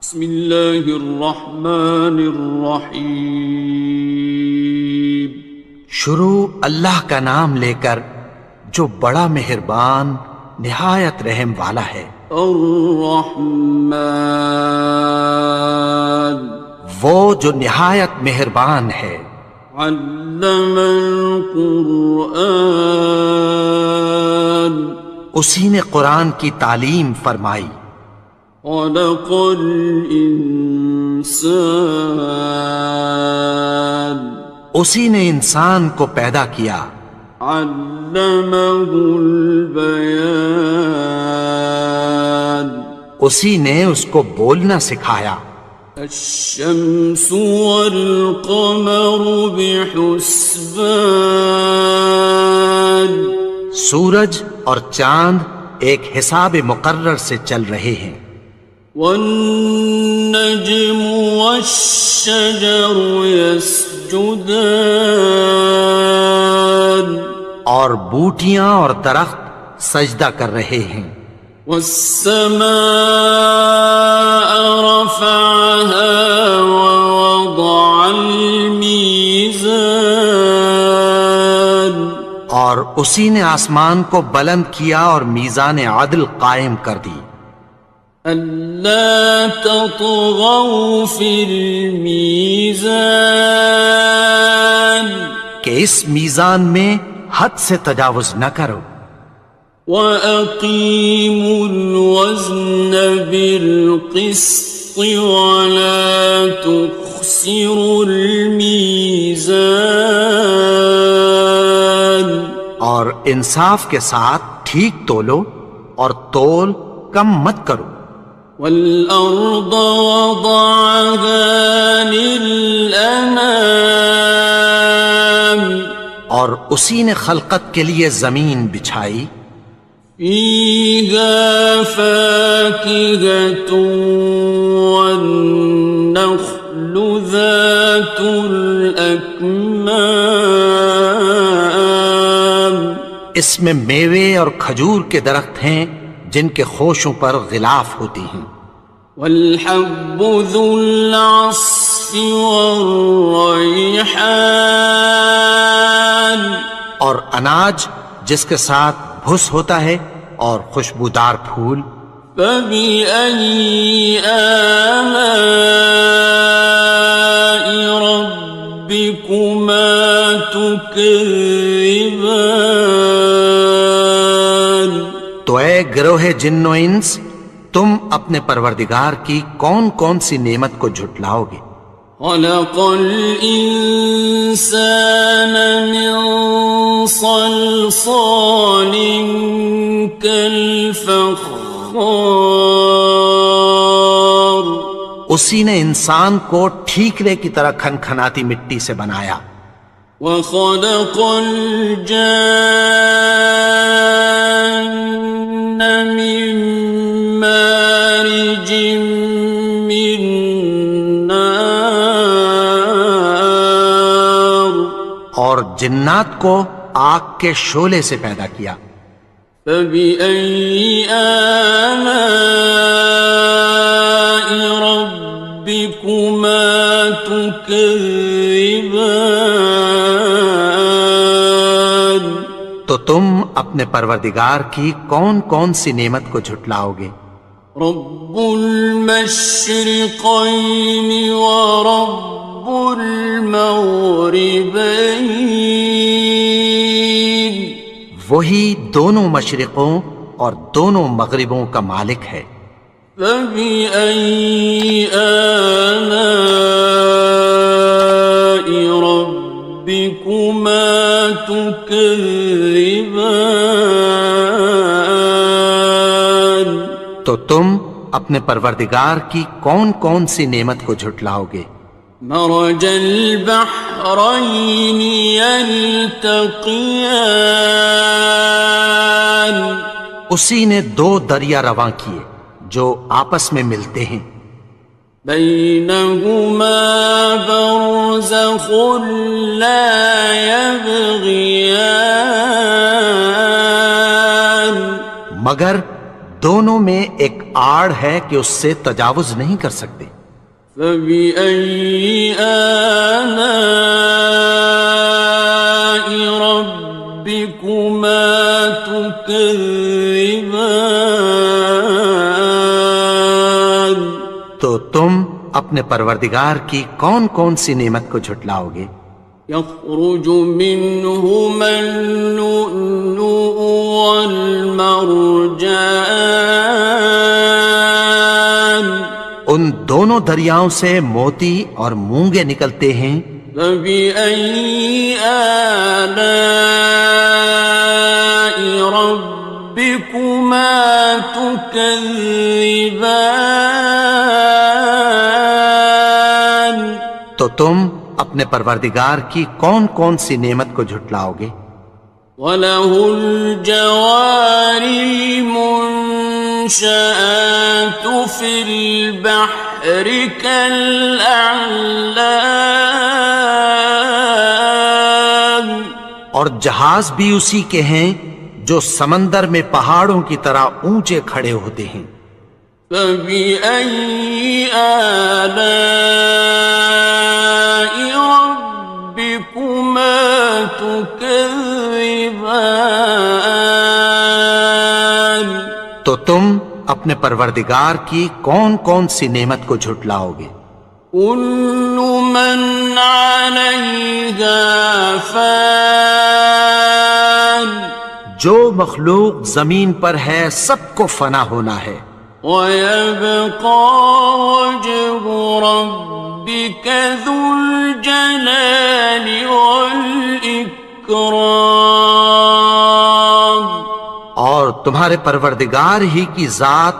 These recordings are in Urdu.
بسم اللہ الرحمن الرحیم۔ شروع اللہ کا نام لے کر جو بڑا مہربان نہایت رحم والا ہے۔ الرحمن، وہ جو نہایت مہربان ہے۔ علم القرآن، اسی نے قرآن کی تعلیم فرمائی۔ خلق الانسان، اسی نے انسان کو پیدا کیا۔ علمہ البیان، اسی نے اس کو بولنا سکھایا۔ الشمس والقمر بحسبان، سورج اور چاند ایک حساب مقرر سے چل رہے ہیں۔ والنجم والشجر يسجدان، اور بوٹیاں اور درخت سجدہ کر رہے ہیں۔ والسماء رفعها ووضع الميزان، اور اسی نے آسمان کو بلند کیا اور میزان عدل قائم کر دی۔ ألا تطغوا في الميزان، کہ اس میزان میں حد سے تجاوز نہ کرو۔ وَأَقِيمُوا الْوَزْنَ بِالْقِسْطِ وَلَا تُخْسِرُوا الْمِيزَانَ، اور انصاف کے ساتھ ٹھیک تولو اور تول کم مت کرو۔ وَالْأَرْضَ وَضَعَهَا لِلْأَنَامِ، اور اسی نے خلقت کے لیے زمین بچھائی۔ فِيهَا فَاكِهَةٌ وَالنَّخْلُ ذَاتُ الْأَكْمَامِ، اس میں میوے اور کھجور کے درخت ہیں جن کے خوشوں پر غلاف ہوتی ہیں۔ وَالْحَبُّ ذُو الْعَصْفِ وَالرَّيْحَانِ، اور اناج جس کے ساتھ بھس ہوتا ہے اور خوشبودار پھول۔ فَبِأَيِّ آلَاءِ رَبِّكُمَا تُكَذِّبَانِ، تو اے گروہ جن و انس، تم اپنے پروردگار کی کون کون سی نعمت کو جھٹلاؤ گے؟ خَلَقَ الْإِنسَانَ مِنْ صَلْصَالٍ كَالْفَخَّارِ، اسی نے انسان کو ٹھیکرے کی طرح کھنکھناتی مٹی سے بنایا۔ وَخَلَقَ الْجَانَّ مِن مَّارِجٍ مِّن نَّارٍ، اور جنات کو آگ کے شعلے سے پیدا کیا۔ فَبِأَيِّ آلَاءِ رَبِّكُمَا تُكَذِّبَانِ، تو تم اپنے پروردگار کی کون کون سی نعمت کو جھٹلاؤ گے؟ رب المشرقین ورب المغربین، وہی دونوں مشرقوں اور دونوں مغربوں کا مالک ہے۔ فَبِأَيِّ آلَاءِ رَبِّكُمَا تُكَذِّبَانِ، تو تم اپنے پروردگار کی کون کون سی نعمت کو جھٹلاؤ گے؟ مرج البحرین یلتقیان، اسی نے دو دریا رواں کیے جو آپس میں ملتے ہیں۔ بینہما برزخ لا یبغیان، مگر دونوں میں ایک آڑ ہے کہ اس سے تجاوز نہیں کر سکتے۔ فبأي آلاء ربكما تكذبان؟ تو تم اپنے پروردگار کی کون کون سی نعمت کو جھٹلاؤ گے؟ يخرج منهما اللؤلؤ والمرجان، ان دونوں دریاؤں سے موتی اور مونگے نکلتے ہیں۔ فبأي آلاء ربكما تكذبان؟ تو تم اپنے پروردگار کی کون کون سی نعمت کو جھٹلاؤ گے؟ وَلَهُ الْجَوَارِ الْمُنشَآتُ فِي الْبَحْرِ كَالْأَعْلَامِ، اور جہاز بھی اسی کے ہیں جو سمندر میں پہاڑوں کی طرح اونچے کھڑے ہوتے ہیں۔ فَبِأَيِّ آلَاءِ رَبِّكُمَا تُكَذِّبَانِ؟ تو تم اپنے پروردگار کی کون کون سی نعمت کو جھٹلاؤ گے؟ كُلُّ مَنْ عَلَيْهَا فَانٍ، جو مخلوق زمین پر ہے سب کو فنا ہونا ہے۔ وَيَبْقَى وَجْهُ رَبِّكَ ذُو الْجَلَالِ وَالْإِكْرَامِ، اور تمہارے پروردگار ہی کی ذات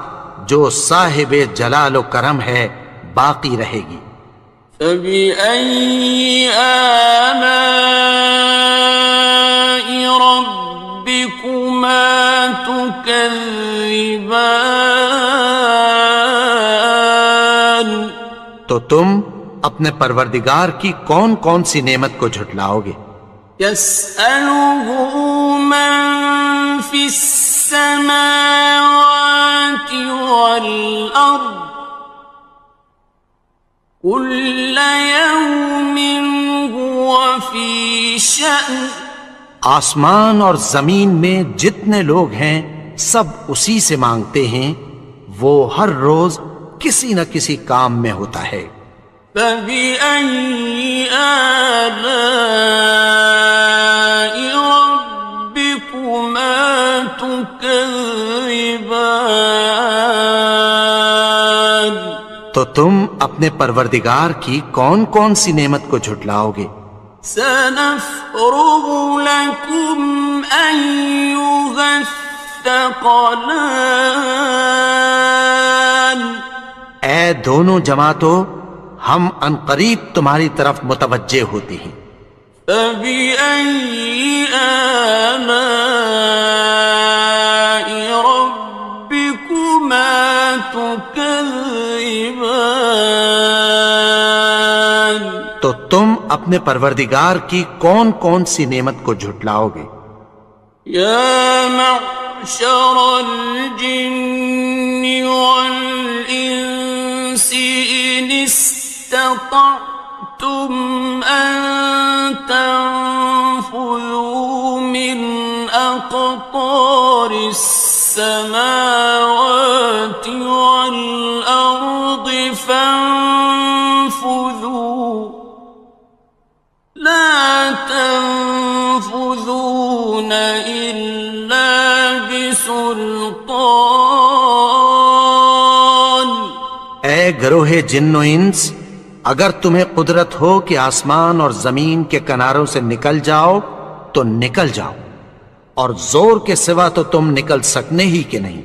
جو صاحب جلال و کرم ہے باقی رہے گی۔ فَبِأَيِّ آلَاءِ رَبِّكُمَا تُكَذِّبَانِ؟ تو تم اپنے پروردگار کی کون کون سی نعمت کو جھٹلاؤ گے؟ يَسْأَلُهُ مَن فِي السَّمَاوَاتِ وَالْأَرْضِ كُلَّ يَوْمٍ هُوَ فِي شَأْنٍ، آسمان اور زمین میں جتنے لوگ ہیں سب اسی سے مانگتے ہیں، وہ ہر روز کسی نہ کسی کام میں ہوتا ہے۔ فَبِأَيِّ آلَاءِ رَبِّكُمَا تُكَذِّبَانِ؟ تو تم اپنے پروردگار کی کون کون سی نعمت کو جھٹلاؤ گے؟ سَنَفْرُغُ لَكُمْ أَيُّهَ الثَّقَلَانِ، اے دونوں جماعتوں، ہم عنقریب تمہاری طرف متوجہ ہوتے ہیں۔ فَبِأَيِّ آلَاءِ رَبِّكُمَا تُكَذِّبَانِ؟ تو تم اپنے پروردگار کی کون کون سی نعمت کو جھٹلاؤ گے؟ يَا مَعْشَرَ الْجِنِّ وَالْإِنسِ إِنِ اسْتَطَعْتُمْ أَن تَنفُذُوا مِنْ أَقْطَارِ السَّمَاوَاتِ وَالْأَرْضِ فَانفُذُوا لَا تَنفُذُونَ إِلَّا بِسُلْطَانٍ۔ اے گروہ جن و انس، اگر تمہیں قدرت ہو کہ آسمان اور زمین کے کناروں سے نکل جاؤ تو نکل جاؤ، اور زور کے سوا تو تم نکل سکنے ہی کہ نہیں۔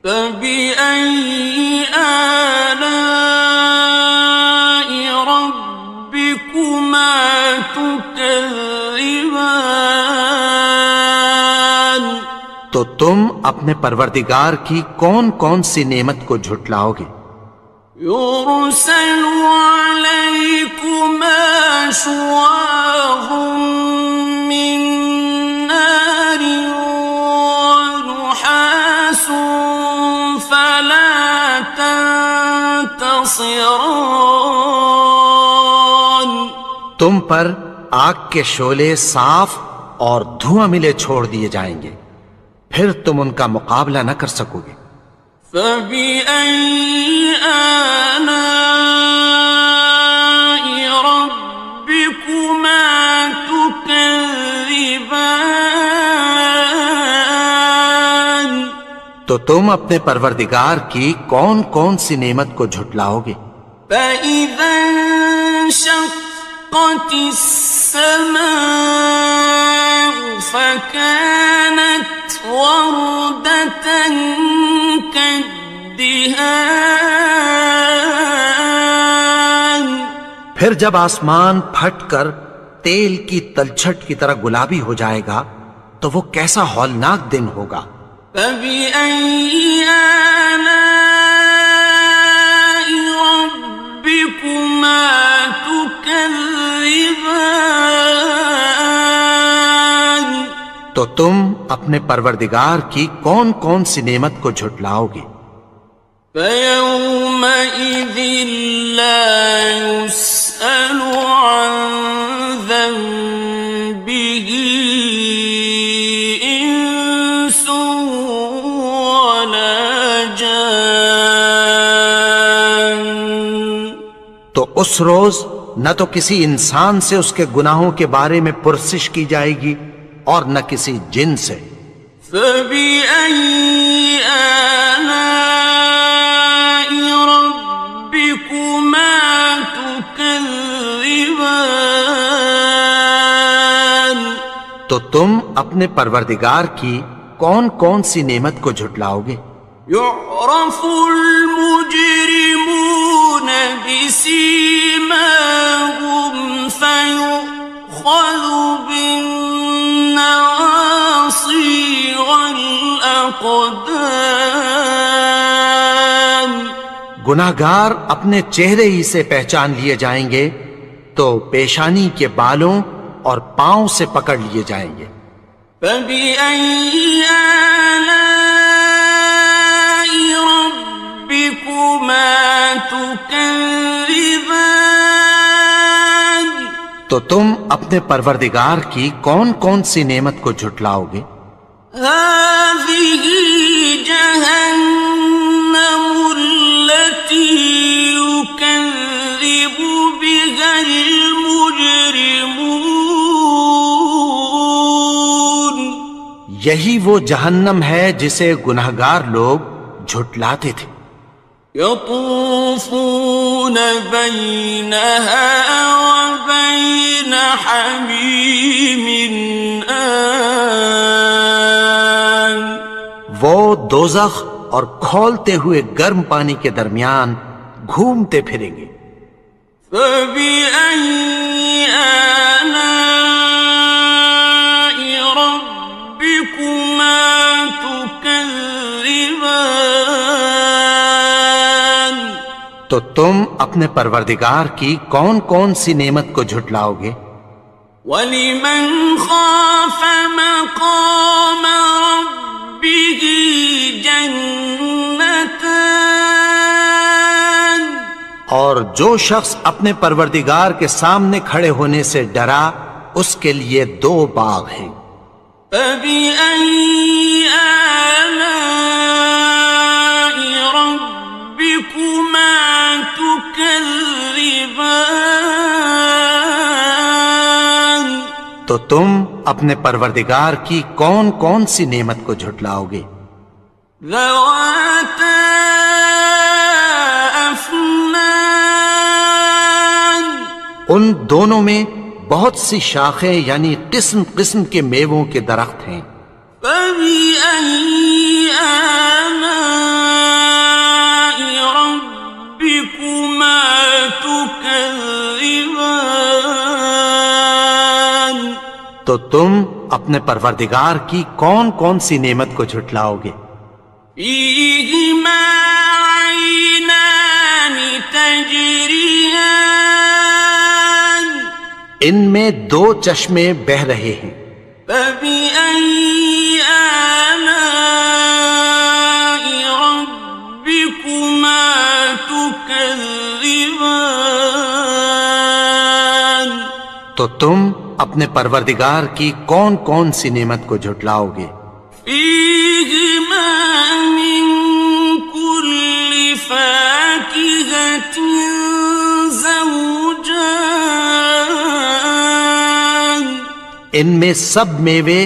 فَبِأَيِّ آلَاءِ رَبِّكُمَا تُكَذِّبَانِ؟ تو تم اپنے پروردگار کی کون کون سی نعمت کو جھٹلاؤ گے؟ يُرْسَلُ عَلَيْكُمَا شُوَاظٌ مِّن نَّارٍ وَنُحَاسٌ خصران. تم پر آگ کے شعلے صاف اور دھواں ملے چھوڑ دیے جائیں گے، پھر تم ان کا مقابلہ نہ کر سکو گے۔ فبأي آلاء ربكما تكذبان. تو تم اپنے پروردگار کی کون کون سی نعمت کو جھٹلاؤ گے؟ فإذا انشقت السماء فكانت وردة كالدهان. پھر جب آسمان پھٹ کر تیل کی تلچھٹ کی طرح گلابی ہو جائے گا تو وہ کیسا ہولناک دن ہوگا۔ فبأي آلاء ربكما تكذبان. تو تم اپنے پروردگار کی کون کون سی نعمت کو جھٹلاؤ گے؟ فيومئذ لا يسأل عن ذنبه إنس ولا جان. تو اس روز نہ تو کسی انسان سے اس کے گناہوں کے بارے میں پرسش کی جائے گی اور نہ کسی جن سے۔ فبأي آلاء ربكما تكذبان. تو تم اپنے پروردگار کی کون کون سی نعمت کو جھٹلاؤ گے؟ يعرف المجرمون بسيماهم فيؤخذ بالنواصي والأقدام. گناہگار اپنے چہرے ہی سے پہچان لیے جائیں گے تو پیشانی کے بالوں اور پاؤں سے پکڑ لیے جائیں گے۔ فبأي آلاء ربكما تكذبان. تو تم اپنے پروردگار کی کون کون سی نعمت کو جھٹلاؤ گے؟ هذه جهنم التي يكذب بها المجرمون. یہی وہ جہنم ہے جسے گناہگار لوگ جھٹلاتے تھے۔ يطوفون بينها وبين حميم آن. وہ دوزخ اور کھولتے ہوئے گرم پانی کے درمیان گھومتے پھریں گے۔ فبأي آلاء ربكما تكذبان. تو تم اپنے پروردگار کی کون کون سی نعمت کو جھٹلاؤ گے؟ وَلِمَنْ خَافَ مَقَامَ رَبِّهِ جَنَّتَانِ. اور جو شخص اپنے پروردگار کے سامنے کھڑے ہونے سے ڈرا اس کے لیے دو باغ ہیں۔ فَبِأَيِّ آلَاءِ رَبِّكُمَا تُكَذِّبَانِ. تو تم اپنے پروردگار کی کون کون سی نعمت کو جھٹلاؤ گے؟ ذَوَاتَا أَفْنَانٍ. ان دونوں میں بہت سی شاخیں یعنی قسم قسم کے میووں کے درخت ہیں۔ فَبِأَيِّ آلَاءِ رَبِّكُمَا تُكَذِّبَانِ. تو تم اپنے پروردگار کی کون کون سی نعمت کو جھٹلاؤ گے؟ فِيهِمَا عَيْنَانِ تَجْرِيَانِ. ان میں دو چشمے بہہ رہے ہیں۔ فَبِأَيِّ آلَاءِ رَبِّكُمَا تُكَذِّبَانِ. تكذبان تو تم اپنے پروردگار کی کون کون سی نعمت کو جھٹلاؤ گے؟ فيهما من كل فاكهة زوجان ان میں سب میوے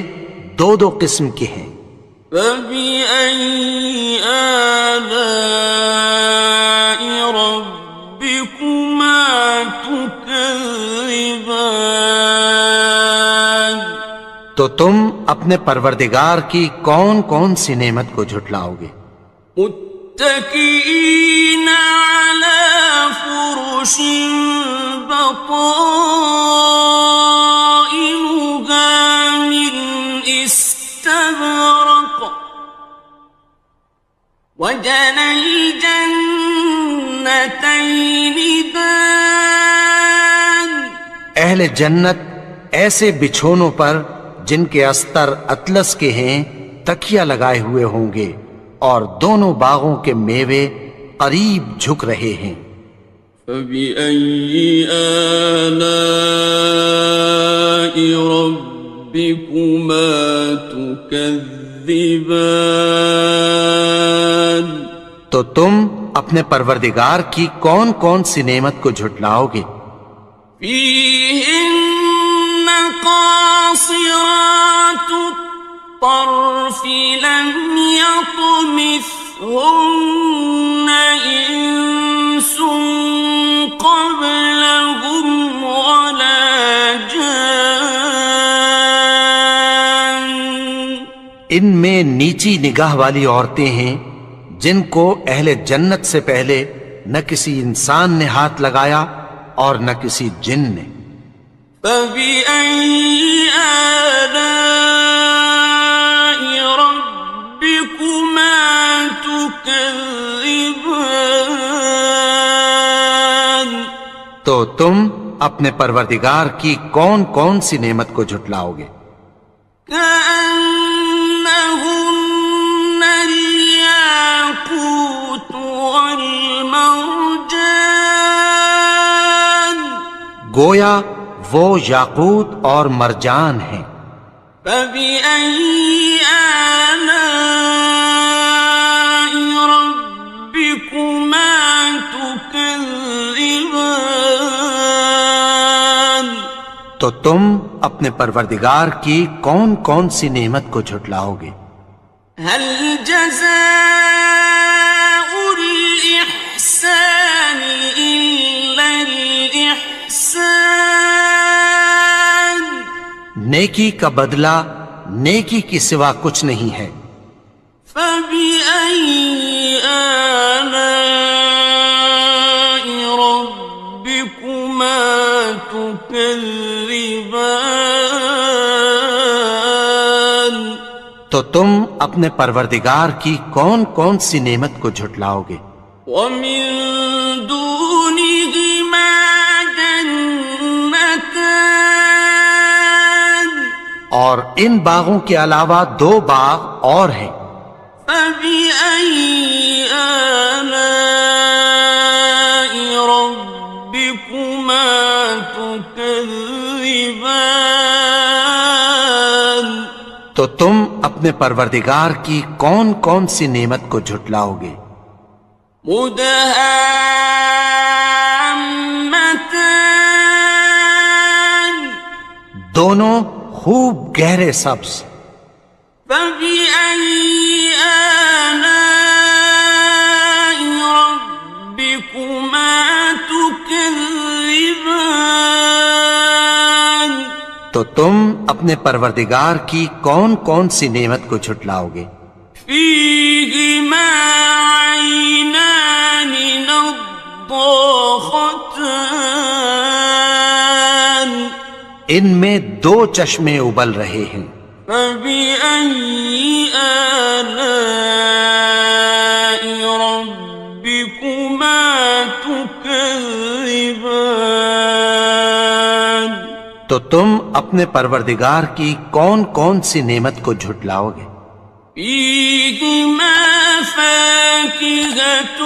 دو دو قسم کے ہیں۔ فبأي آلاء ربكما تكذبان تو تم اپنے پروردگار کی کون کون سی نعمت کو جھٹلاؤ گے؟ متكئين على فرش بطائنها من استبرق وجنى الجنتين دان اہل جنت ایسے بچھونوں پر جن کے استر اطلس کے ہیں تکیہ لگائے ہوئے ہوں گے، اور دونوں باغوں کے میوے قریب جھک رہے ہیں۔ فبأي آلاء ربكما تكذبان تو تم اپنے پروردگار کی کون کون سی نعمت کو جھٹلاؤ گے؟ فيهن قاصرات الطرف لم يطمثهن إنس قبلهم ولا جان ان میں نیچی نگاہ والی عورتیں ہیں جن کو اہل جنت سے پہلے نہ کسی انسان نے ہاتھ لگایا اور نہ کسی جن نے۔ فبأي آلاء ربكما تكذبان تو تم اپنے پروردگار کی کون کون سی نعمت کو جھٹلاؤ گے؟ كأنهن الياقوت والمرجان گویا وہ یاقوت اور مرجان ہیں۔ فبأي آلاء ربكما تكذبان تو تم اپنے پروردگار کی کون کون سی نعمت کو جھٹلاؤ گے؟ هل جزاء الإحسان إلا الإحسان نیکی کا بدلہ نیکی کی سوا کچھ نہیں ہے۔ فبأي آلاء ربكما تكذبان تو تم اپنے پروردگار کی کون کون سی نعمت کو جھٹلاؤ گے؟ ومن دونهما جنتان اور ان باغوں کے علاوہ دو باغ اور ہیں۔ فبأي آلاء ربكما تكذبان تو تم اپنے پروردگار کی کون کون سی نعمت کو جھٹلاؤ گے؟ مدهامتان دونوں خوب گہرے سبز۔ فبأي آلاء ربكما تكذبان تو تم اپنے پروردگار کی کون کون سی نعمت کو جھٹلاؤ گے؟ فيهما عينان نضاختان ان میں دو چشمے ابل رہے ہیں۔ فبأي آلاء ربكما تكذبان تو تم اپنے پروردگار کی کون کون سی نعمت کو جھٹلاؤ گے؟ فيهما فاكهة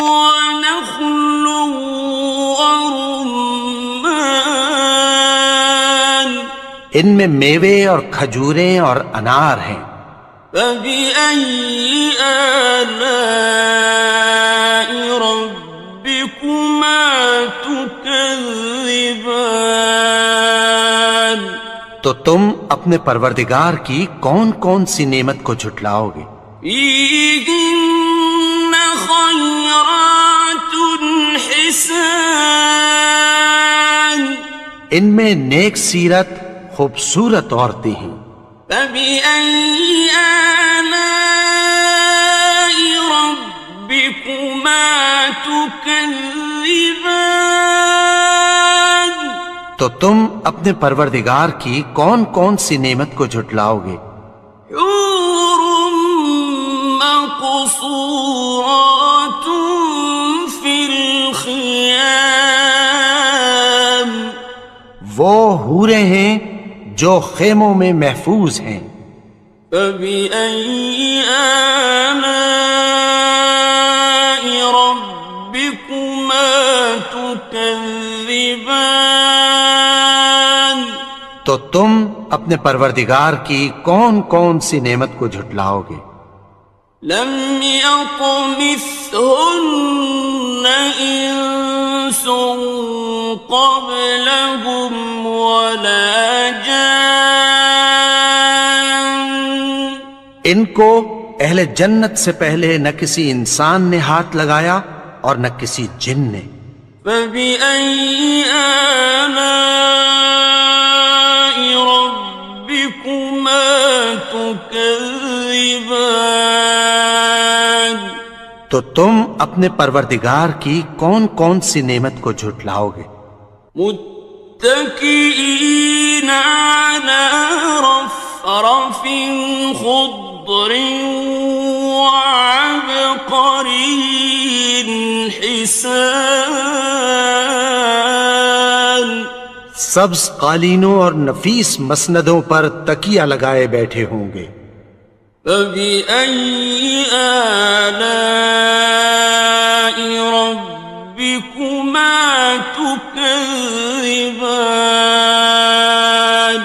ونخل ورمان ان میں میوے اور کھجوریں اور انار ہیں. فبأي آلاء ربكما تكذبان تو تم اپنے پروردگار کی کون کون سی نعمت کو جھٹلاؤ گے؟ فيهن خيرات حسان ان میں نیک سیرت خوبصورت عورتیں ہیں. فبأي آلاء ربكما تكذبان تو تم اپنے پروردگار کی کون کون سی نعمت کو جھٹلاؤ گے؟ حور مقصورات في الخيام وہ حوریں ہیں جو خیموں میں محفوظ ہیں. فبأي آلاء ربكما تكذبان تو تم اپنے پروردگار کی کون کون سی نعمت کو جھٹلاؤ گے؟ لم يطمثهن إنس قبلهم ولا جان ان کو اہل جنت سے پہلے نہ کسی انسان نے ہاتھ لگایا اور نہ کسی جن نے. فبأي آلاء ربكما تكذبان تو تم اپنے پروردگار کی کون کون سی نعمت کو جھٹلاؤ گے؟ متكئين على رفرف خضر وعبقري حسان سبز قالینوں اور نفیس مسندوں پر تکیہ لگائے بیٹھے ہوں گے. فبأي آلاء ربكما تكذبان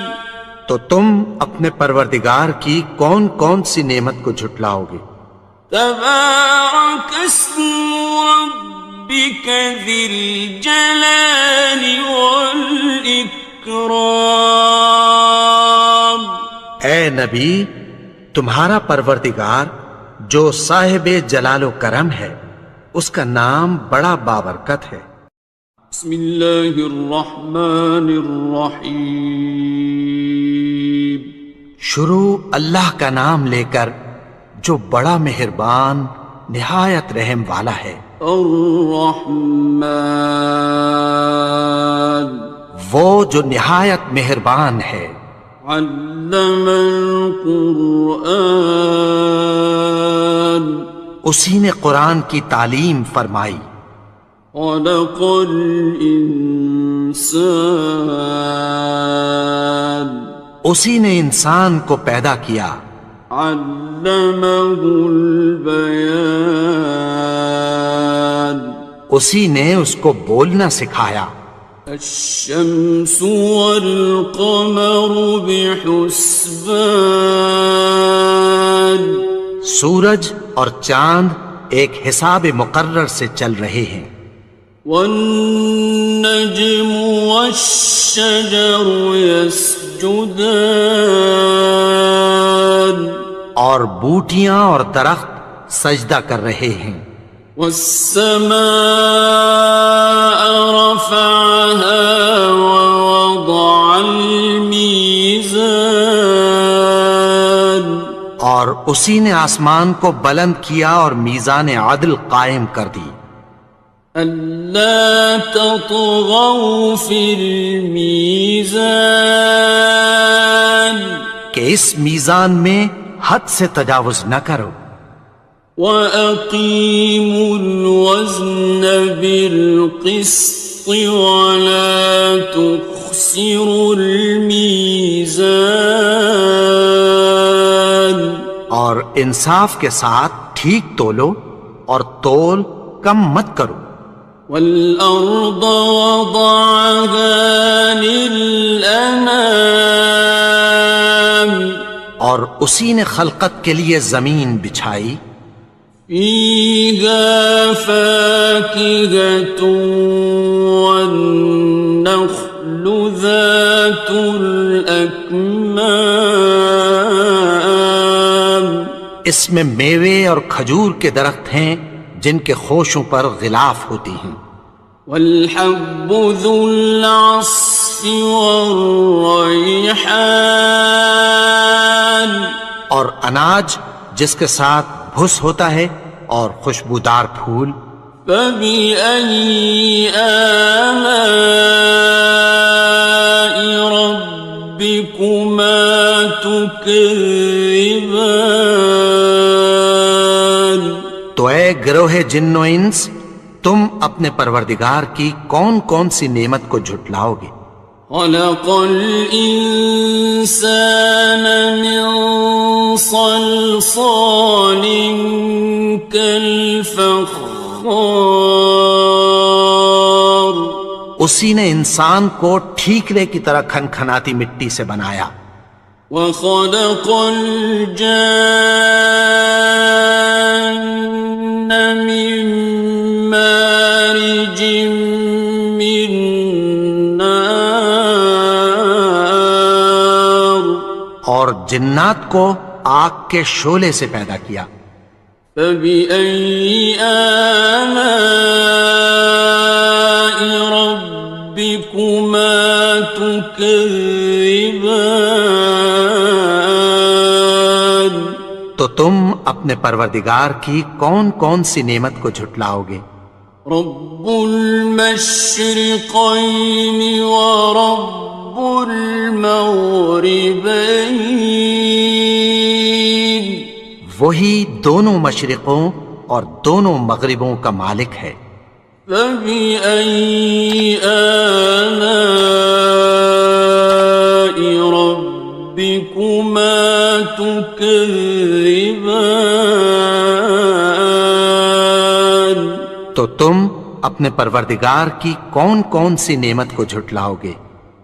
تو تم اپنے پروردگار کی کون کون سی نعمت کو جھٹلاؤ گے؟ تبارك اسم ربك ذي الجلال والإكرام اے نبی، تمہارا پروردگار جو صاحب جلال و کرم ہے اس کا نام بڑا بابرکت ہے. بسم اللہ الرحمن الرحیم شروع اللہ کا نام لے کر جو بڑا مہربان نہایت رحم والا ہے. الرحمن وہ جو نہایت مہربان ہے. علم القرآن اسی نے قرآن کی تعلیم فرمائی. خلق الانسان اسی نے انسان کو پیدا کیا. علمہ البیان اسی نے اس کو بولنا سکھایا. الشمس والقمر بحسبان سورج اور چاند ایک حساب مقرر سے چل رہے ہیں. والنجم والشجر يسجدان اور بوٹیاں اور درخت سجدہ کر رہے ہیں. والسماء رفعها ووضع الميزان اور اسی نے آسمان کو بلند کیا اور میزان عدل قائم کر دی. ألا تطغوا في الميزان کہ اس میزان میں حد سے تجاوز نہ کرو. وَأَقِيمُوا الْوَزْنَ بِالْقِسْطِ وَلَا تُخْسِرُوا الْمِيزَانَ اور انصاف کے ساتھ ٹھیک تولو اور تول کم مت کرو. والأرض وضعها للأنام اور اسی نے خلقت کے لیے زمین بچھائی. فيها فاكهة والنخل ذات الأكمام اس میں میوے اور کھجور کے درخت ہیں جن کے خوشوں پر غلاف ہوتی ہیں. والحب ذو العصف والريحان اور اناج جس کے ساتھ بھس ہوتا ہے اور خوشبودار پھول. فبأي آلاء ربكما تكذبان تو اے گروہ جن و انس، تم اپنے پروردگار کی کون کون سی نعمت کو جھٹلاؤ گے؟ خلق الإنسان من صلصال كالفخار اسی نے انسان کو ٹھیکرے کی طرح کھنکھناتی مٹی سے بنایا. وخلق الجان من مارج من نار اور جنات کو آگ کے شعلے سے پیدا کیا. فبأي آلاء ربكما تكذبان تو تم اپنے پروردگار کی کون کون سی نعمت کو جھٹلاؤ گے؟ رب المشرقين ورب المغربين وہی دونوں مشرقوں اور دونوں مغربوں کا مالک ہے. فبأي آلاء ربكما تكذبان تو تم اپنے پروردگار کی کون کون سی نعمت کو جھٹلاؤ گے؟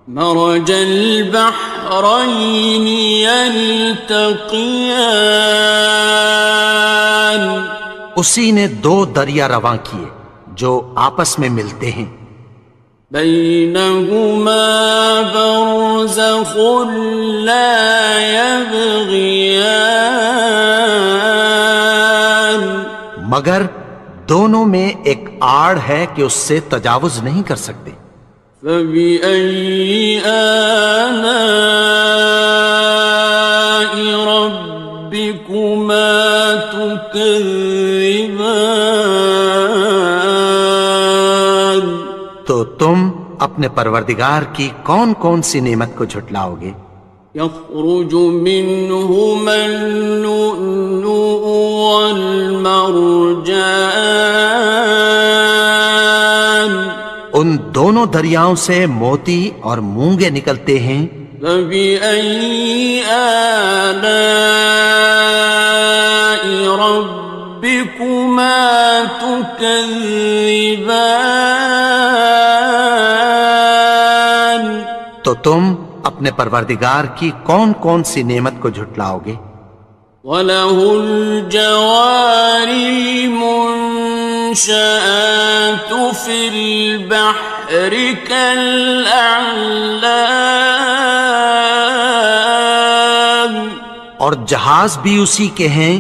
مرج البحرين يلتقيان اسی نے دو دریا رواں کیے جو آپس میں ملتے ہیں. بينهما برزخ لا يبغيان مگر دونوں میں ایک آڑ ہے کہ اس سے تجاوز نہیں کر سکتے. فبأي آلاء ربكما تكذبان تو تم اپنے پروردگار کی کون کون سی نعمت کو جھٹلاؤ گے؟ يخرج منهما اللؤلؤ والمرجان ان دونوں دریاؤں سے موتی اور مونگے نکلتے ہیں. فبأي آلاء ربكما تكذبان تو تم اپنے پروردگار کی کون کون سی نعمت کو جھٹلاؤ گے؟ وَلَهُ الْجَوَارِ الْمُنشَآتُ فِي الْبَحْرِ كَالْأَعْلَامِ اور جہاز بھی اسی کے ہیں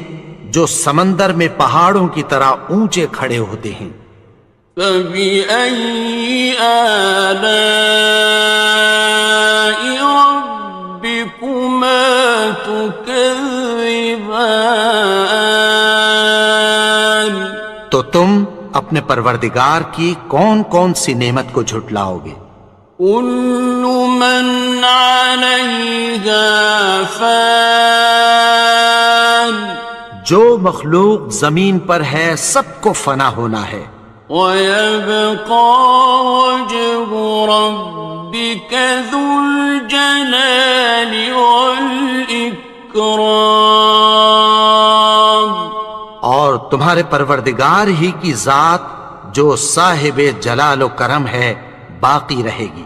جو سمندر میں پہاڑوں کی طرح اونچے کھڑے ہوتے ہیں. فَبِأَيِّ آلَاءِ رَبِّكُمَا تُكَذِّبَانِ تو تم اپنے پروردگار کی کون کون سی نعمت کو جھٹلاؤ گے؟ كُلُّ مَنْ عَلَيْهَا فَانٍ جو مخلوق زمین پر ہے سب کو فنا ہونا ہے. وَيَبْقَى وَجْهُ رَبِّكَ ذُو الْجَلَالِ وَالْإِكْرَامِ اور تمہارے پروردگار ہی کی ذات جو صاحب جلال و کرم ہے باقی رہے گی۔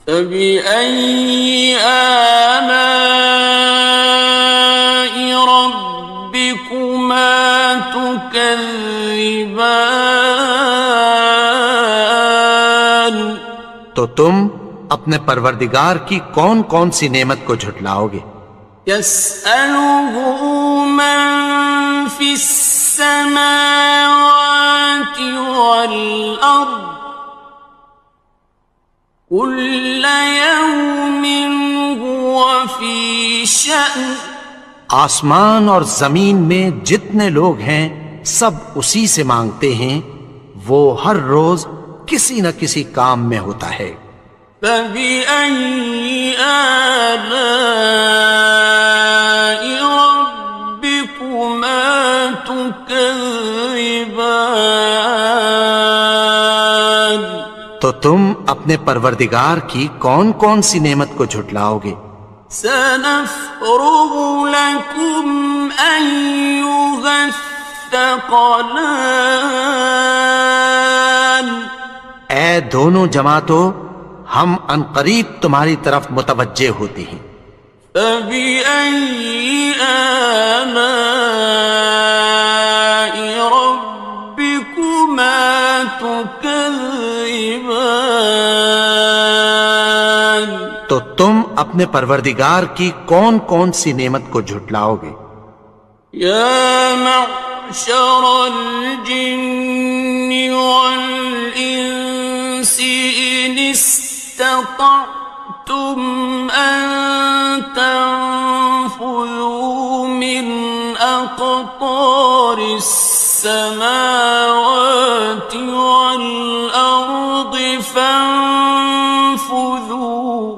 فَبِأَيِّ آلَاءِ رَبِّكُمَا تُكَذِّبَانِ تو تم اپنے پروردگار کی کون کون سی نعمت کو جھٹلاؤ گے؟ يَسْأَلُهُ مَن فِي السَّمَاوَاتِ وَالْأَرْضِ كُلَّ يَوْمٍ هُوَ فِي شَأْنٍ۔ آسمان اور زمین میں جتنے لوگ ہیں سب اسی سے مانگتے ہیں، وہ ہر روز کسی نہ کسی کام میں ہوتا ہے۔ فَبِأَيِّ آلَاءِ رَبِّكُمَا تُكَذِّبَانِ تو تم اپنے پروردگار کی کون کون سی نعمت کو جھٹلاؤ گے؟ سَنَفْرُغُ لَكُمْ أَيُّهَ الثَّقَلَانِ۔ اے دونوں جماعتوں، ہم عنقریب تمہاری طرف متوجہ ہوتے ہیں۔ فَبِأَيِّ آلَاءِ رَبِّكُمَا تُكَذِّبَانِ تو تم اپنے پروردگار کی کون کون سی نعمت کو جھٹلاؤ گے؟ يَا مَعْشَرَ الْجِنِّ وَالْإِنسِ إِنِ اسْتَطَعْتُمْ أَن تَنفُذُوا مِنْ أَقْطَارِ السَّمَاوَاتِ وَالْأَرْضِ فَانفُذُوا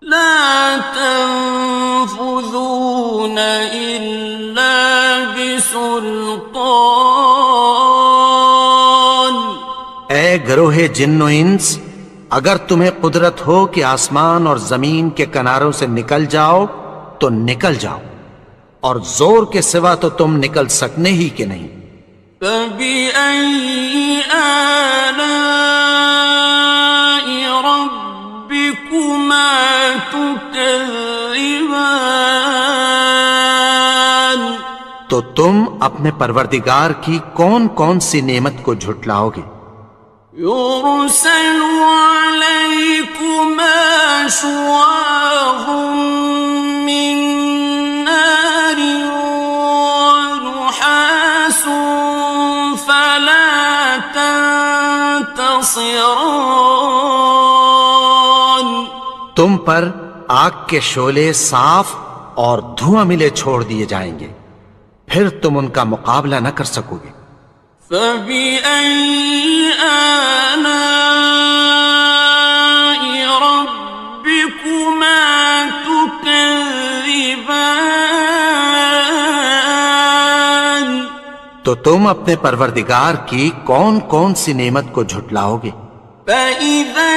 لَا تَنفُذُونَ إِلَّا بِسُلْطَانٍ۔ اے گروہ جن و انس، اگر تمہیں قدرت ہو کہ آسمان اور زمین کے کناروں سے نکل جاؤ تو نکل جاؤ، اور زور کے سوا تو تم نکل سکنے ہی کہ نہیں۔ فَبِأَيِّ آلَاءِ رَبِّكُمَا تُكَذِّبَانِ تو تم اپنے پروردگار کی کون کون سی نعمت کو جھٹلاؤ گے؟ يُرْسَلُ عَلَيْكُمَا شُوَاظٌ مِّن نَّارٍ وَنُحَاسٌ فَلَا تَنتَصِرَانِ۔ تم پر آگ کے شعلے صاف اور دھواں ملے چھوڑ دیے جائیں گے، پھر تم ان کا مقابلہ نہ کر سکو گے۔ فَبِأَيِّ آلَاءِ رَبِّكُمَا تُكَذِّبَانِ تو تم اپنے پروردگار کی کون کون سی نعمت کو جھٹلاؤ گے؟ فَإِذَا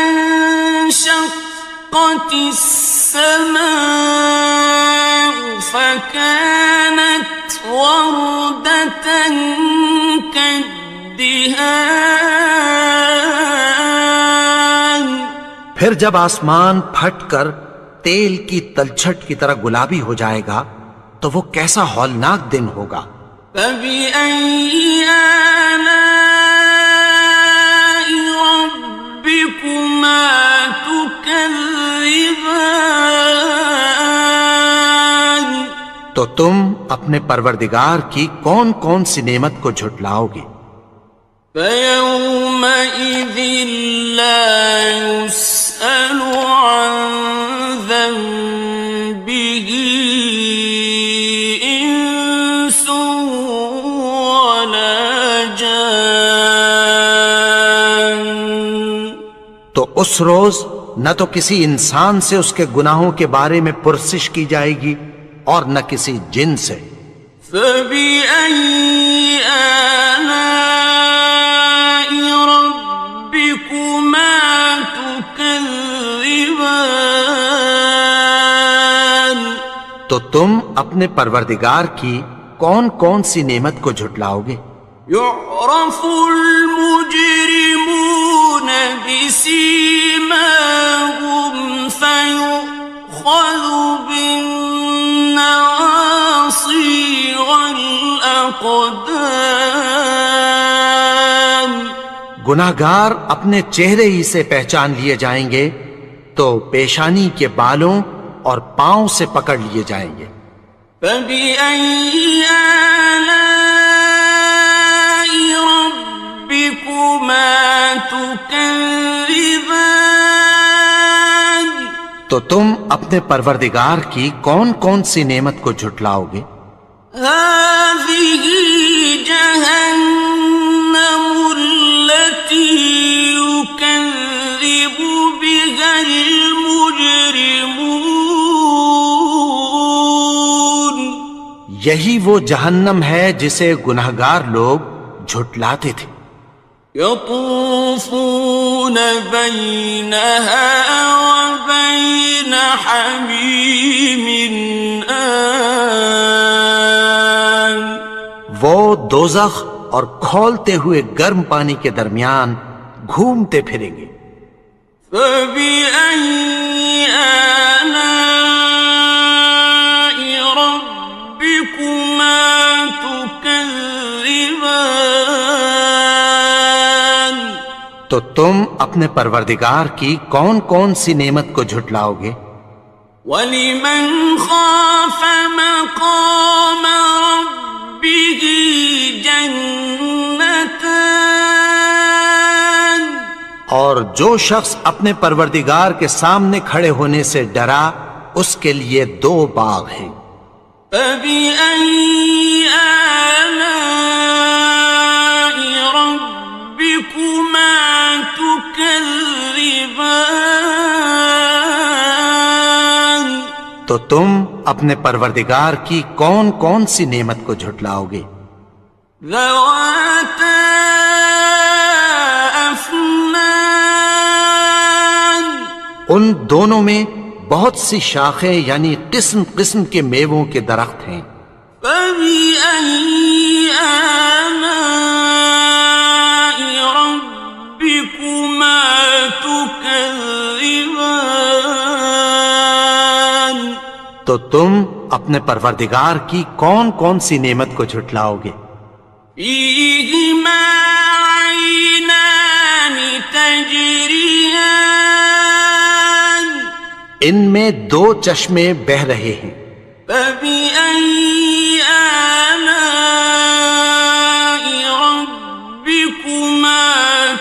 انشَقَّتِ السَّمَاءُ فَكَانَتْ وَرْدَةً كَالدِّهَانِ۔ پھر جب آسمان پھٹ کر تیل کی تلچھٹ کی طرح گلابی ہو جائے گا تو وہ کیسا ہولناک دن ہوگا۔ فَبِأَيِّ آلَاءِ رَبِّكُمَا تُكَذِّبَانِ تو تم اپنے پروردگار کی کون کون سی نعمت کو جھٹلاؤ گے؟ فَيَوْمَئِذٍ لَا يُسْأَلُ عَن ذَنبِهِ إِنسٌ وَلَا جَانٌّ۔ تو اس روز نہ تو کسی انسان سے اس کے گناہوں کے بارے میں پرسش کی جائے گی اور نہ کسی جن سے۔ فَبِأَيِّ آلَاءِ رَبِّكُمَا تُكَذِّبَانِ تو تم اپنے پروردگار کی کون کون سی نعمت کو جھٹلاؤ گے؟ يعرف المجرمون بسيماهم فيؤخذ بالنواصي والأقدام. گناہگار اپنے چہرے ہی سے پہچان لیے جائیں گے تو پیشانی کے بالوں اور پاؤں سے پکڑ لیے جائیں گے. فَبِأَيِّ آلَاءِ رَبِّكُمَا تُكَذِّبَانِ. تو تم اپنے پروردگار کی کون کون سی نعمت کو جھٹلاؤ گے؟ هَٰذِهِ جَهَنَّمُ الَّتِي يُكَذِّبُ بِهَا الْمُجْرِمُونَ. یہی وہ جہنم ہے جسے گناہگار لوگ جھٹلاتے تھے. يطوفون بينها وبين حميم آن. وہ دوزخ اور کھولتے ہوئے گرم پانی کے درمیان گھومتے پھریں گے. فبأي آلاء ربكما تكذبان. تو تم اپنے پروردگار کی کون کون سی نعمت کو جھٹلاؤ گے؟ وَلِمَنْ خَافَ مَقَامَ رَبِّهِ جَنَّتَانِ. اور جو شخص اپنے پروردگار کے سامنے کھڑے ہونے سے ڈرا اس کے لیے 2 باغ ہیں. فَبِأَيِّ آلَاءِ رَبِّكُمَا تُكَذِّبَانِ. تو تم اپنے پروردگار کی کون کون سی نعمت کو جھٹلاؤ گے؟ ذَوَاتَا أَفْنَانٍ. ان دونوں میں بہت سی شاخیں یعنی قسم قسم کے میووں کے درخت ہیں. فَبِأَيِّ آلَاءِ رَبِّكُمَا تُكَذِّبَانِ. تو تم اپنے پروردگار کی کون کون سی نعمت کو جھٹلاؤ گے؟ فِيهِمَا عَيْنَانِ تَجْرِيَانِ. ان میں 2 چشمے بہہ رہے ہیں. فَبِأَيِّ آلَاءِ رَبِّكُمَا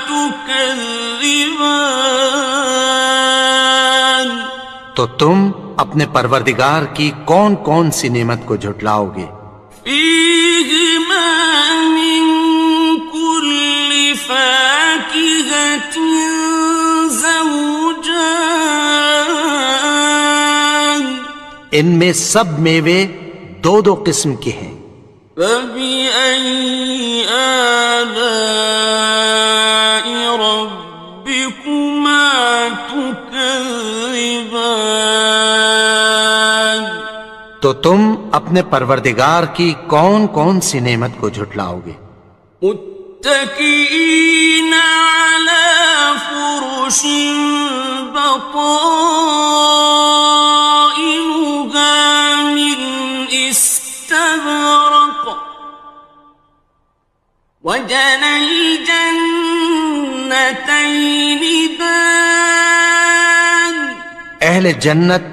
تُكَذِّبَانِ. تو تم اپنے پروردگار کی کون کون سی نعمت کو جھٹلاؤ گے؟ فِيهِمَا مِن كُلِّ فَاكِهَةٍ زَوْجَانِ. ان میں سب میوے 2 قسم کے ہیں. فَبِأَيِّ آلَاءِ رَبِّكُمَا تُكَذِّبَانِ. تو تم اپنے پروردگار کی کون کون سی نعمت کو جھٹلاؤ گے؟ متكئين على فرش بطائنها من استبرق وجنى الجنتين دان. اہل جنت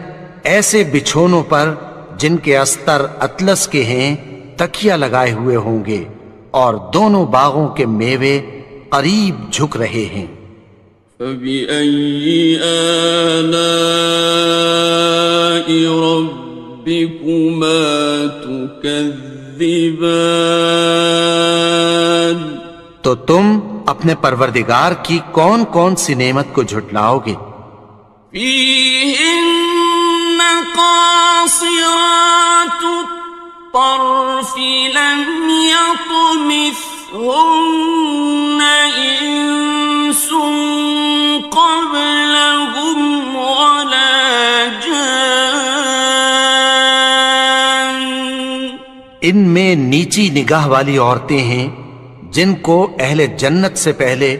ایسے بچھونوں پر جن کے استر اطلس کے ہیں تکیہ لگائے ہوئے ہوں گے اور دونوں باغوں کے میوے قریب جھک رہے ہیں. فَبِأَيِّ آلَاءِ رَبِّكُمَا تُكَذِّبَانِ. تو تم اپنے پروردگار کی کون کون سی نعمت کو جھٹلاؤ گے؟ فِيهِنَّ قَاصِرَاتُ الطَّرْفِ لَمْ يَطْمِثْهُنَّ إِنسٌ قَبْلَهُمْ وَلَا جَانٌّ. ان میں نیچی نگاہ والی عورتیں ہیں جن کو اہل جنت سے پہلے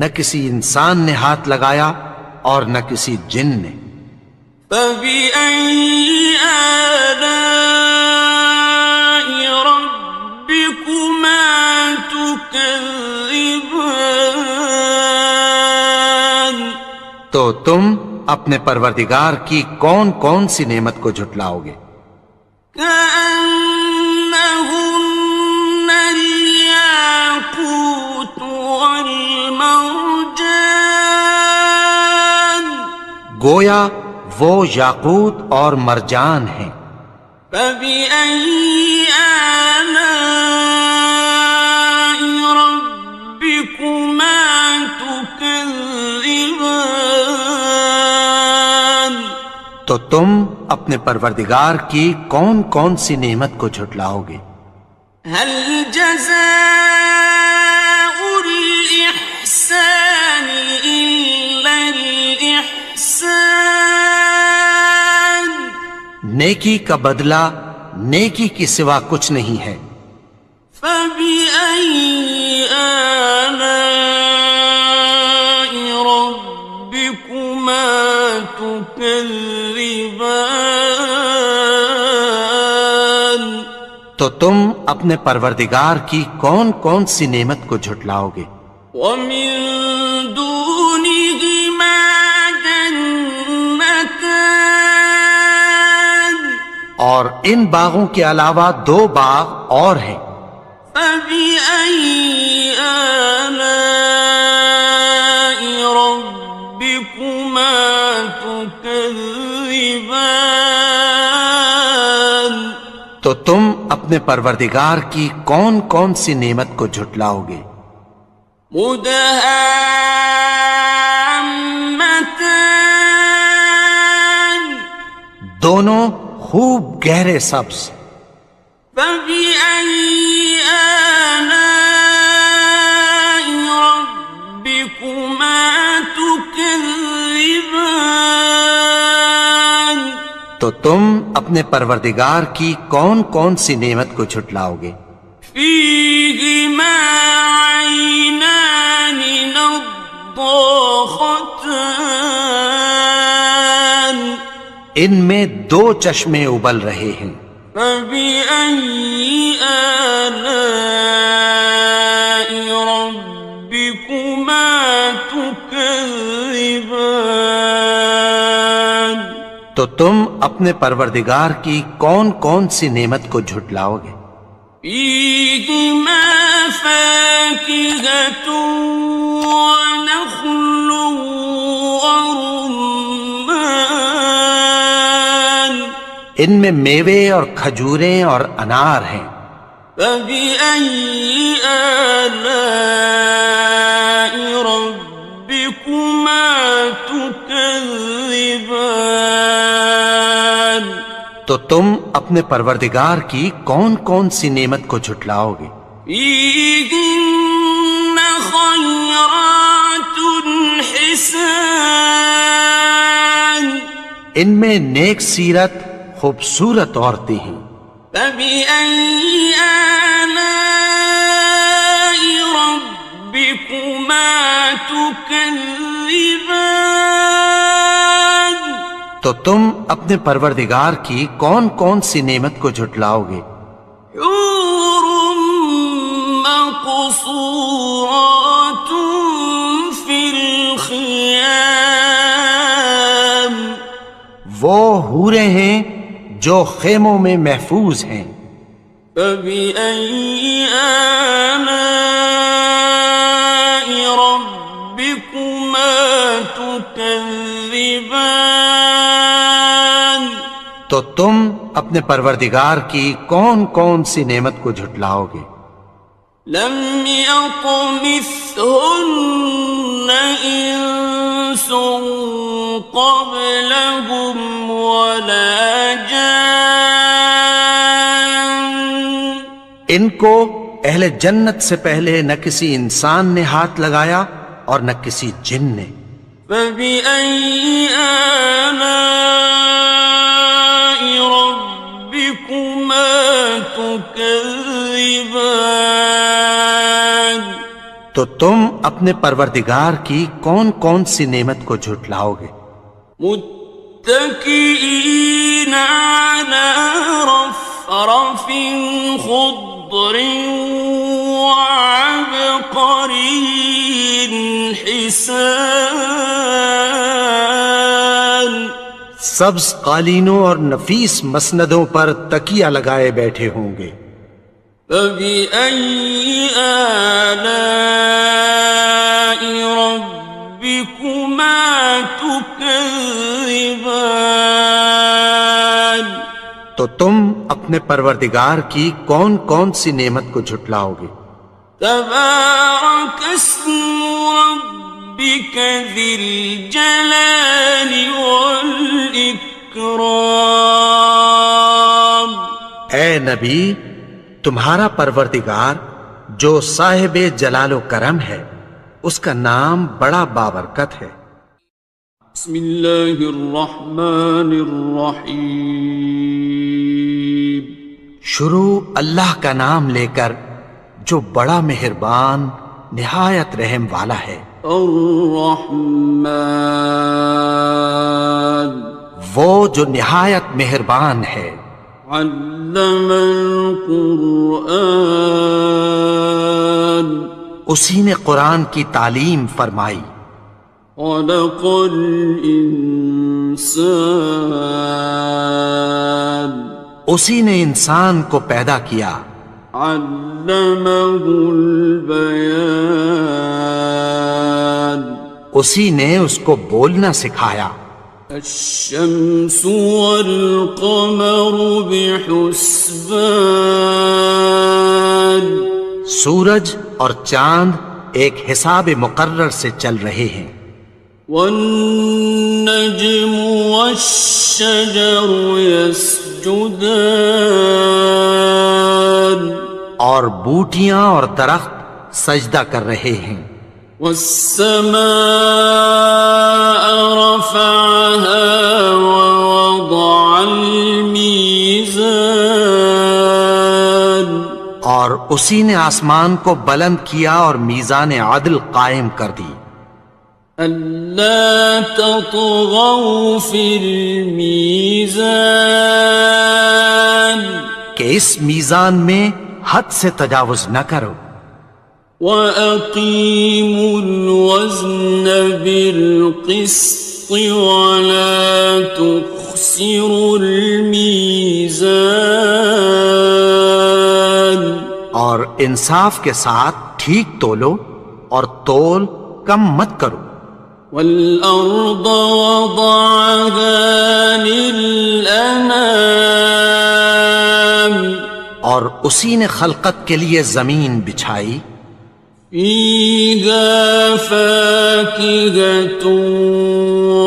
نہ کسی انسان نے ہاتھ لگایا اور نہ کسی جن نے. فَبِأَيِّ آلَاءِ رَبِّكُمَا تُكَذِّبَانِ تو تم اپنے پروردگار کی کون کون سی نعمت کو جھٹلاؤ گے؟ كأنهن الياقوت والمرجان گویا وہ یاقوت اور مرجان ہیں. فبأي آلاء ربكما تكذبان تو تم اپنے پروردگار کی کون کون سی نعمت کو جھٹلاؤ گے؟ هل جزاء الإحسان إلا الإحسان نیکی کا بدلہ نیکی کی سوا کچھ نہیں ہے. فبأي آلاء ربكما تكذبان تو تم اپنے پروردگار کی کون کون سی نعمت کو جھٹلاؤ گے؟ ومن دونهما جنتان اور ان باغوں کے علاوہ 2 باغ اور ہیں. فبأي آلاء ربكما تكذبان تو تم اپنے پروردگار کی کون کون سی نعمت کو جھٹلاؤ گے؟ مدهامتان دونوں خوب گہرے سبز. فبأي آلاء ربكما تكذبان تو تم اپنے پروردگار کی کون کون سی نعمت کو جھٹلاؤ گے؟ فيهما عينان نضاختان ان میں 2 چشمے ابل رہے ہیں. فبأي آلاء ربكما تكذبان تو تم اپنے پروردگار کی کون کون سی نعمت کو جھٹلاؤ گے؟ فيهما فاكهة ونخل ورمان ان میں میوے اور کھجوریں اور انار ہیں. فبأي آلاء ربكما تكذبان تو تم اپنے پروردگار کی کون کون سی نعمت کو جھٹلاؤ گے؟ فيهن خيرات حسان ان میں نیک سیرت خوبصورت عورتیں ہیں. فبأي آلاء ربكما تكذبان تو تم اپنے پروردگار کی کون کون سی نعمت کو جھٹلاؤ گے؟ حور مقصورات في الخيام وہ حوریں ہیں جو خیموں میں محفوظ ہیں. فبأي آلاء ربكما تكذبان تو تم اپنے پروردگار کی کون کون سی نعمت کو جھٹلاؤ گے؟ لم يطمثهن إنس قبلهم ولا جان ان کو اہل جنت سے پہلے نہ کسی انسان نے ہاتھ لگایا اور نہ کسی جن نے. فبأي آلاء ربكما تكذبان تو تم اپنے پروردگار کی کون کون سی نعمت کو جھٹلاؤ گے؟ متكئين على رفرف خضر وعبقري حسان سبز قالینوں اور نفیس مسندوں پر تکیہ لگائے بیٹھے ہوں گے۔ فبأي آلاء ربكما تكذبان تو تم اپنے پروردگار کی کون کون سی نعمت کو جھٹلاؤ گے؟ تبارك اسم ربك ذي الجلال والإكرام اے نبی، تمہارا پروردگار جو صاحب جلال و کرم ہے، اس کا نام بڑا بابرکت ہے۔ بسم اللہ الرحمن الرحیم شروع اللہ کا نام لے کر جو بڑا مہربان نہایت رحم والا ہے۔ الرحمن وہ جو نہایت مہربان ہے۔ علم القرآن اسی نے قرآن کی تعلیم فرمائی۔ خلق الانسان اسی نے انسان کو پیدا کیا۔ علمہ البیان اسی نے اس کو بولنا سکھایا۔ الشمس والقمر بحسبان سورج اور چاند ایک حساب مقرر سے چل رہے ہیں۔ والنجم والشجر يسجدان اور بوٹیاں اور درخت سجدہ کر رہے ہیں۔ والسماء رفعها ووضع الميزان اور اسی نے آسمان کو بلند کیا اور میزان عدل قائم کر دی۔ ألا تطغوا في الميزان کہ اس میزان میں حد سے تجاوز نہ کرو۔ وَأَقِيمُوا الْوَزْنَ بِالْقِسْطِ وَلَا تُخْسِرُوا الْمِيزَانَ اور انصاف کے ساتھ ٹھیک تولو اور تول کم مت کرو۔ وَالْأَرْضَ وَضَعَهَا لِلْأَنَامِ اور اسی نے خلقت کے لیے زمین بچھائی۔ فِيهَا فَاكِهَةٌ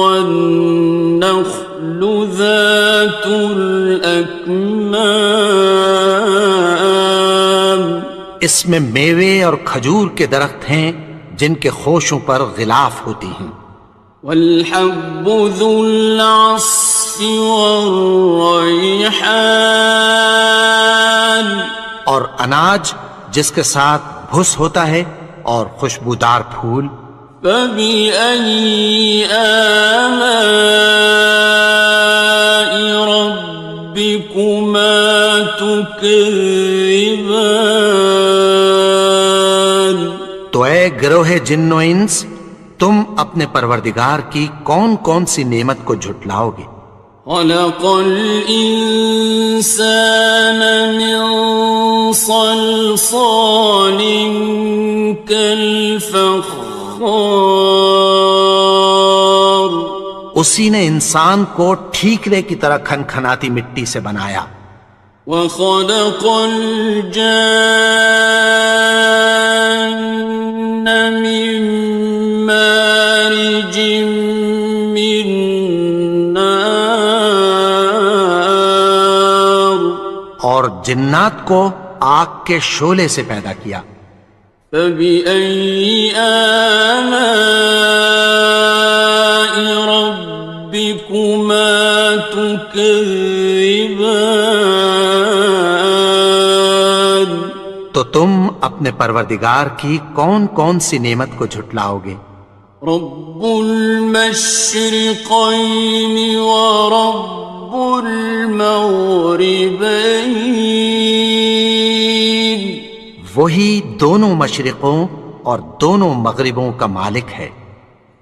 وَالنَّخْلُ ذَاتُ الْأَكْمَامِ اس میں میوے اور کھجور کے درخت ہیں جن کے خوشوں پر غلاف ہوتی ہیں۔ وَالْحَبُّ ذُو الْعَصْفِ وَالرَّيْحَانِ اور اناج جس کے ساتھ بھس ہوتا ہے اور خوشبودار پھول۔ فَبِأَيِّ آلَاءِ رَبِّكُمَا تُكَذِّبَانِ تو اے گروہ جن و انس، تم اپنے پروردگار کی کون کون سی نعمت کو جھٹلاؤ گے؟ خلق الإنسان من صلصال كالفخار اسی نے انسان کو ٹھیکرے کی طرح کھنکھناتی مٹی سے بنایا۔ وخلق الجان من مارج من نار اور جنات کو آگ کے شعلے سے پیدا کیا۔ فبأي آلاء ربكما تكذبان تم اپنے پروردگار کی کون کون سی نعمت کو جھٹلاؤ گے؟ رب المشرقين ورب المغربين، وہی دونوں مشرقوں اور دونوں مغربوں کا مالک ہے۔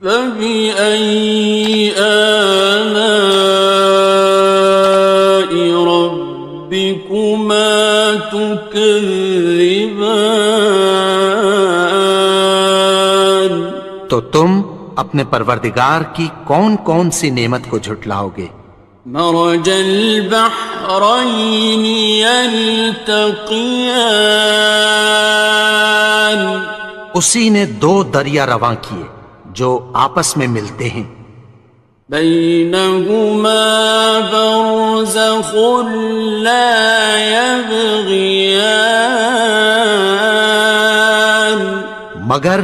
فبأي آلاء ربكما تكذبان، تو تم اپنے پروردگار کی کون کون سی نعمت کو جھٹلاؤ گے؟ مرج البحرين يلتقيان، اسی نے دو دریا رواں کیے جو آپس میں ملتے ہیں، بينهما برزخ لا يبغيان، مگر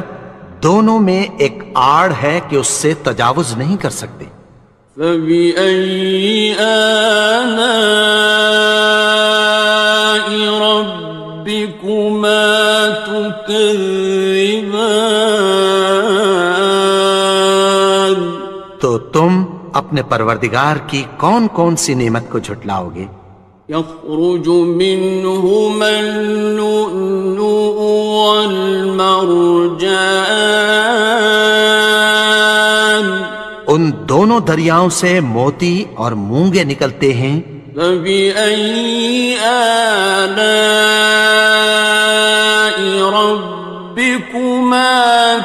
دونوں میں ایک آڑ ہے کہ اس سے تجاوز نہیں کر سکتے۔ فبأي آلاء ربكما تكذبان، تو تم اپنے پروردگار کی کون کون سی نعمت کو جھٹلاؤ گے؟ يخرج منهما اللؤلؤ والمرجان، ان دونوں دریاؤں سے موتی اور مونگے نکلتے ہیں۔ فبأي آلاء ربكما